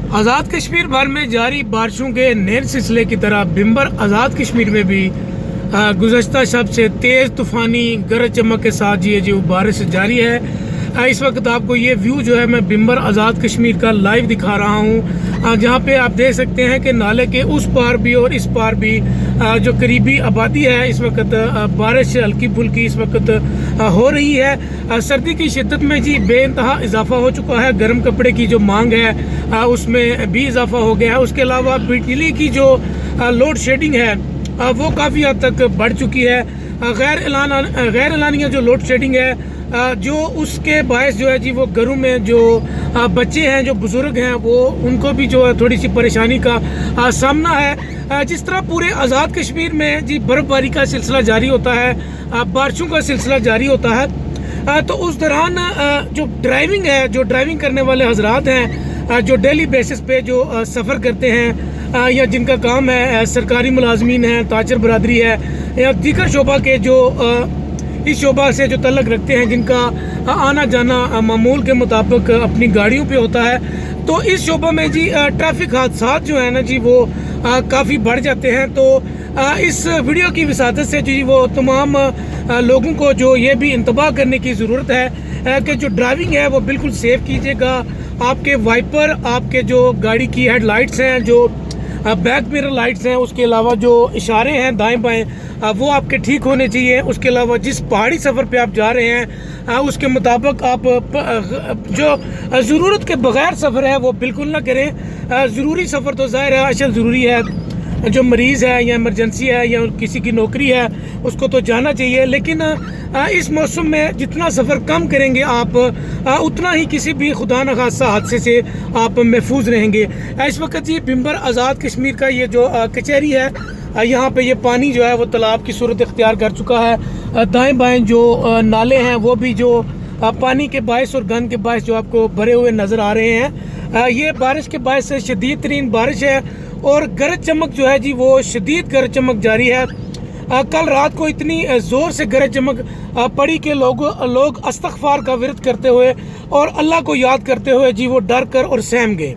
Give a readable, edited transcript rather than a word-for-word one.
आज़ाद कश्मीर भर में जारी बारिशों के नए सिलसिले की तरह बिम्बर आज़ाद कश्मीर में भी गुज़श्ता शब से तेज़ तूफ़ानी गरज चमक के साथ जो बारिश जारी है। इस वक्त आपको ये व्यू जो है मैं बिम्बर आज़ाद कश्मीर का लाइव दिखा रहा हूँ, जहाँ पे आप देख सकते हैं कि नाले के उस पार भी और इस पार भी जो करीबी आबादी है इस वक्त बारिश हल्की फुल्की इस वक्त हो रही है। सर्दी की शिद्दत में जी बेइंतहा इजाफा हो चुका है। गर्म कपड़े की जो मांग है उसमें भी इजाफा हो गया है। उसके अलावा बिजली की जो लोड शेडिंग है वो काफ़ी हद तक बढ़ चुकी है। गैर एलानिया जो लोड शेडिंग है जो उसके बायस जो है जी वो घरों में जो बच्चे हैं जो बुज़ुर्ग हैं वो उनको भी जो है थोड़ी सी परेशानी का सामना है। जिस तरह पूरे आज़ाद कश्मीर में जी बर्फ़बारी का सिलसिला जारी होता है, बारिशों का सिलसिला जारी होता है, तो उस दौरान जो ड्राइविंग करने वाले हजरात हैं जो डेली बेसिस पे जो सफ़र करते हैं या जिनका काम है सरकारी मुलाजमीन हैं, ताजर बरादरी है या दीगर शोबा के जो इस शोबा से जो तल्लक रखते हैं, जिनका आना जाना मामूल के मुताबिक अपनी गाड़ियों पे होता है, तो इस शोबा में जी ट्रैफिक हादसात जो है ना जी वो काफ़ी बढ़ जाते हैं। तो इस वीडियो की विसादत से जी वो तमाम लोगों को जो ये भी इंतबाह करने की ज़रूरत है कि जो ड्राइविंग है वो बिल्कुल सेफ़ कीजिएगा। आपके वाइपर, आपके जो गाड़ी की हेडलाइट्स हैं, जो बैक मिरर लाइट्स हैं, उसके अलावा जो इशारे हैं दाएं बाएं वो आपके ठीक होने चाहिए। उसके अलावा जिस पहाड़ी सफ़र पे आप जा रहे हैं उसके मुताबिक आप जो ज़रूरत के बगैर सफ़र है वो बिल्कुल ना करें। ज़रूरी सफ़र तो ज़ाहिर है अशद ज़रूरी है, जो मरीज़ है या इमरजेंसी है या किसी की नौकरी है उसको तो जाना चाहिए, लेकिन इस मौसम में जितना सफ़र कम करेंगे आप उतना ही किसी भी खुदा न खासा हादसे से आप महफूज रहेंगे। इस वक्त ये बिम्बर आज़ाद कश्मीर का ये जो कचहरी है यहाँ पे ये पानी जो है वो तालाब की सूरत इख्तियार कर चुका है। दाएं बाएं जो नाले हैं वो भी जो पानी के बायस और गंद के बायस जो आपको भरे हुए नज़र आ रहे हैं। ये बारिश के बायस शदीद तरीन बारिश है और गरज चमक जो है जी वो शदीद गरज चमक जारी है। कल रात को इतनी ज़ोर से गरज चमक पड़ी कि लोग इस्तग़फ़ार का विरद करते हुए और अल्लाह को याद करते हुए जी वो डर कर और सहम गए।